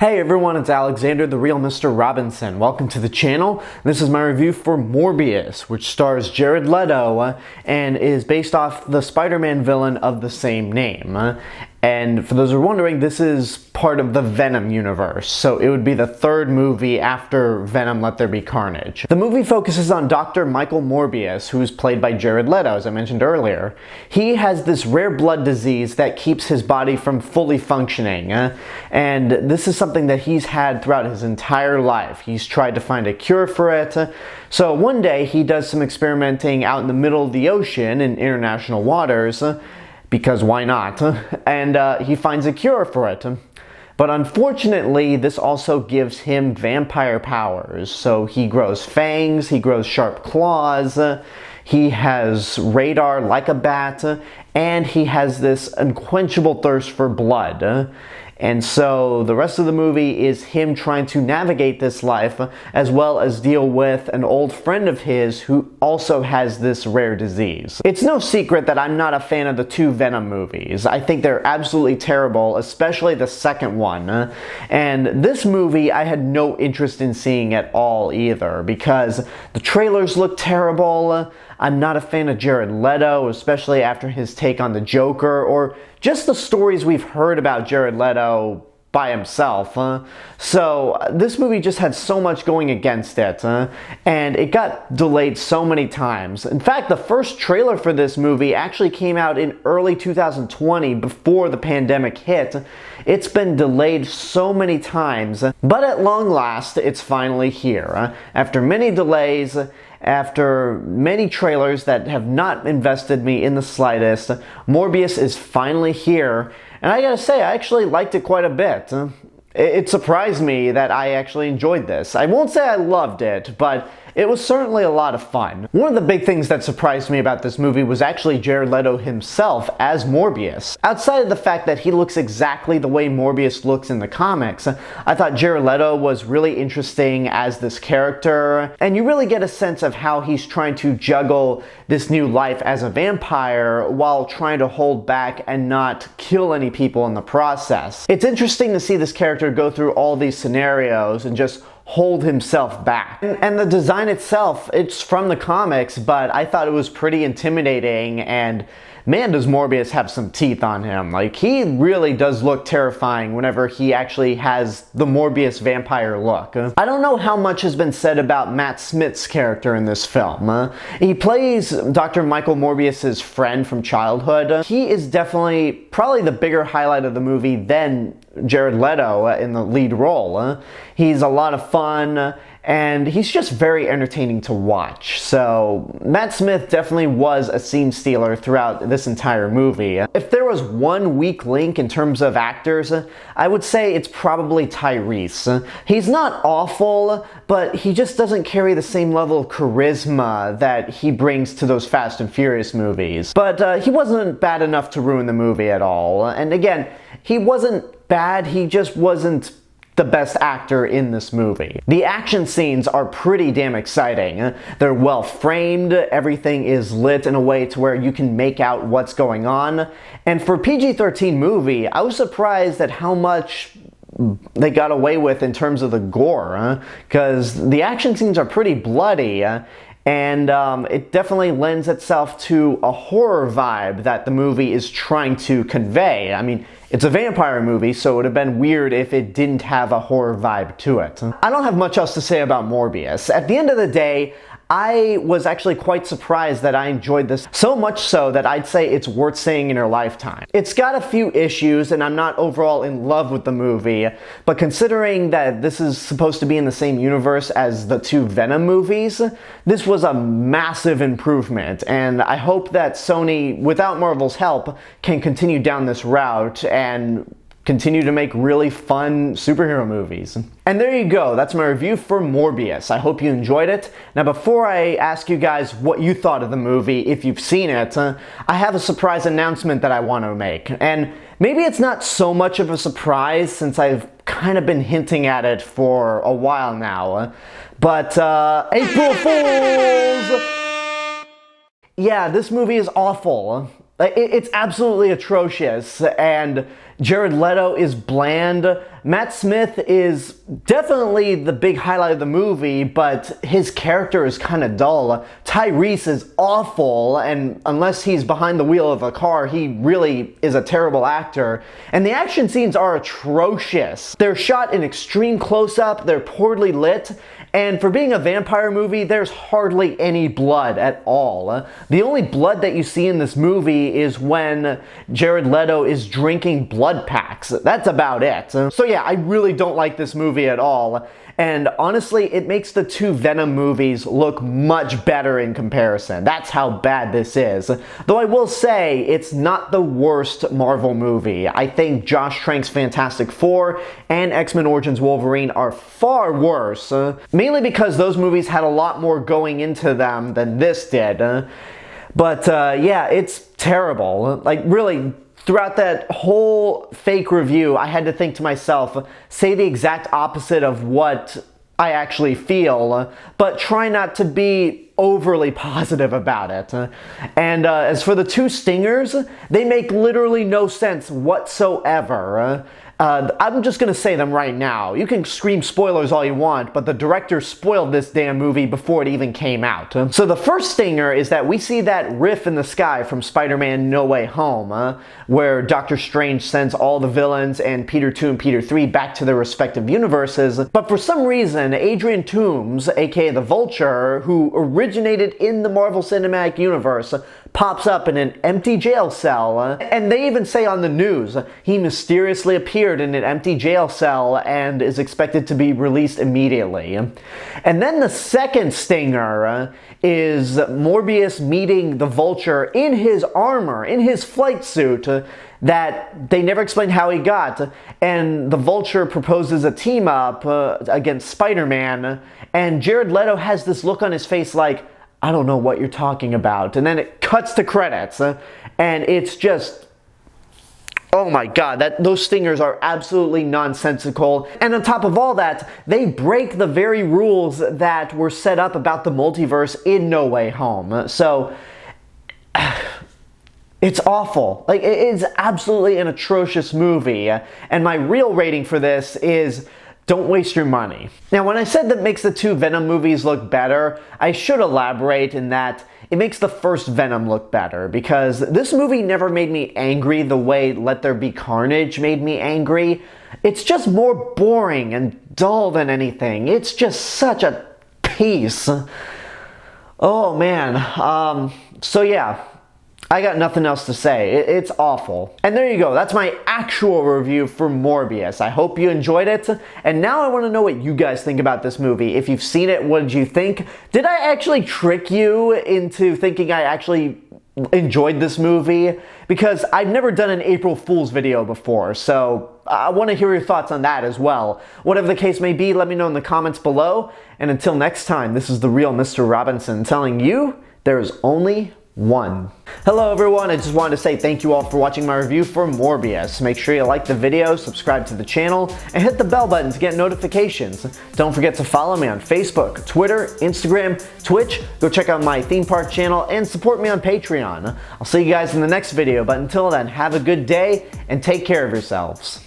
Hey everyone, it's Alexander, the real Mr. Robinson. Welcome to the channel. This is my review for Morbius, which stars Jared Leto and is based off the Spider-Man villain of the same name. And for those who are wondering, this is part of the Venom universe, so it would be the third movie after Venom Let There Be Carnage. The movie focuses on Dr. Michael Morbius, who is played by Jared Leto, as I mentioned earlier. He has this rare blood disease that keeps his body from fully functioning, and this is something that he's had throughout his entire life. He's tried to find a cure for it, so one day he does some experimenting out in the middle of the ocean in international waters, because why not? And he finds a cure for it. But unfortunately, this also gives him vampire powers. So he grows fangs, he grows sharp claws, he has radar like a bat, and he has this unquenchable thirst for blood. And so the rest of the movie is him trying to navigate this life as well as deal with an old friend of his who also has this rare disease. It's no secret that I'm not a fan of the two Venom movies. I think they're absolutely terrible, especially the second one. And this movie I had no interest in seeing at all either because the trailers look terrible. I'm not a fan of Jared Leto, especially after his take on the Joker, or just the stories we've heard about Jared Leto by himself. So this movie just had so much going against it, and it got delayed so many times. In fact, the first trailer for this movie actually came out in early 2020, before the pandemic hit. It's been delayed so many times, but at long last, it's finally here. After many delays, after many trailers that have not invested me in the slightest, Morbius is finally here, and I gotta say, I actually liked it quite a bit. It surprised me that I actually enjoyed this. I won't say I loved it, but it was certainly a lot of fun. One of the big things that surprised me about this movie was actually Jared Leto himself as Morbius. Outside of the fact that he looks exactly the way Morbius looks in the comics, I thought Jared Leto was really interesting as this character, and you really get a sense of how he's trying to juggle this new life as a vampire while trying to hold back and not kill any people in the process. It's interesting to see this character go through all these scenarios and just hold himself back. And the design itself, it's from the comics, but I thought it was pretty intimidating, and man, does Morbius have some teeth on him. Like, he really does look terrifying whenever he actually has the Morbius vampire look. I don't know how much has been said about Matt Smith's character in this film. He plays Dr. Michael Morbius's friend from childhood. He is definitely probably the bigger highlight of the movie than Jared Leto in the lead role. He's a lot of fun, and he's just very entertaining to watch. So Matt Smith definitely was a scene stealer throughout this entire movie. If there was one weak link in terms of actors, I would say it's probably Tyrese. He's not awful, but he just doesn't carry the same level of charisma that he brings to those Fast and Furious movies. But he wasn't bad enough to ruin the movie at all. And again, he wasn't bad, he just wasn't the best actor in this movie. The action scenes are pretty damn exciting. They're well framed, everything is lit in a way to where you can make out what's going on. And for a PG-13 movie, I was surprised at how much they got away with in terms of the gore, because the action scenes are pretty bloody. And it definitely lends itself to a horror vibe that the movie is trying to convey. I mean, it's a vampire movie, so it would have been weird if it didn't have a horror vibe to it. I don't have much else to say about Morbius. At the end of the day, I was actually quite surprised that I enjoyed this, so much so that I'd say it's worth seeing in your lifetime. It's got a few issues, and I'm not overall in love with the movie, but considering that this is supposed to be in the same universe as the two Venom movies, this was a massive improvement, and I hope that Sony, without Marvel's help, can continue down this route and continue to make really fun superhero movies. And there you go, that's my review for Morbius. I hope you enjoyed it. Now before I ask you guys what you thought of the movie, if you've seen it, I have a surprise announcement that I want to make. And maybe it's not so much of a surprise since I've kind of been hinting at it for a while now. But April Fools! Yeah, this movie is awful. It's absolutely atrocious, and Jared Leto is bland. Matt Smith is definitely the big highlight of the movie, but his character is kind of dull. Tyrese is awful, and unless he's behind the wheel of a car, he really is a terrible actor. And the action scenes are atrocious. They're shot in extreme close-up, they're poorly lit, and for being a vampire movie, there's hardly any blood at all. The only blood that you see in this movie is when Jared Leto is drinking blood packs. That's about it. So yeah, I really don't like this movie at all. And honestly, it makes the two Venom movies look much better in comparison. That's how bad this is. Though I will say, it's not the worst Marvel movie. I think Josh Trank's Fantastic Four and X-Men Origins Wolverine are far worse. Mainly because those movies had a lot more going into them than this did. But yeah, it's terrible. Like, really, throughout that whole fake review, I had to think to myself, say the exact opposite of what I actually feel, but try not to be overly positive about it. And as for the two stingers, they make literally no sense whatsoever. I'm just gonna say them right now. You can scream spoilers all you want, but the director spoiled this damn movie before it even came out. So the first stinger is that we see that riff in the sky from Spider-Man No Way Home, where Doctor Strange sends all the villains and Peter 2 and Peter 3 back to their respective universes, but for some reason, Adrian Toomes, aka the Vulture, who originated in the Marvel Cinematic Universe, pops up in an empty jail cell, and they even say on the news, he mysteriously appeared in an empty jail cell and is expected to be released immediately. And then the second stinger is Morbius meeting the Vulture in his armor, in his flight suit, that they never explained how he got, and the Vulture proposes a team up against Spider-Man, and Jared Leto has this look on his face like, I don't know what you're talking about. And then it cuts to credits, and it's just, oh my god, those stingers are absolutely nonsensical. And on top of all that, they break the very rules that were set up about the multiverse in No Way Home. So, it's awful. Like, it is absolutely an atrocious movie. And my real rating for this is, don't waste your money. Now, when I said that makes the two Venom movies look better, I should elaborate in that it makes the first Venom look better, because this movie never made me angry the way Let There Be Carnage made me angry. It's just more boring and dull than anything. It's just such a piece. Oh man. So yeah. I got nothing else to say. It's awful. And there you go. That's my actual review for Morbius. I hope you enjoyed it. And now I want to know what you guys think about this movie. If you've seen it, what did you think? Did I actually trick you into thinking I actually enjoyed this movie? Because I've never done an April Fool's video before, so I want to hear your thoughts on that as well. Whatever the case may be, let me know in the comments below. And until next time, this is the real Mr. Robinson telling you there is only one. Hello everyone, I just wanted to say thank you all for watching my review for Morbius. Make sure you like the video, subscribe to the channel, and hit the bell button to get notifications. Don't forget to follow me on Facebook, Twitter, Instagram, Twitch. Go check out my theme park channel and support me on Patreon. I'll see you guys in the next video, but until then, have a good day and take care of yourselves.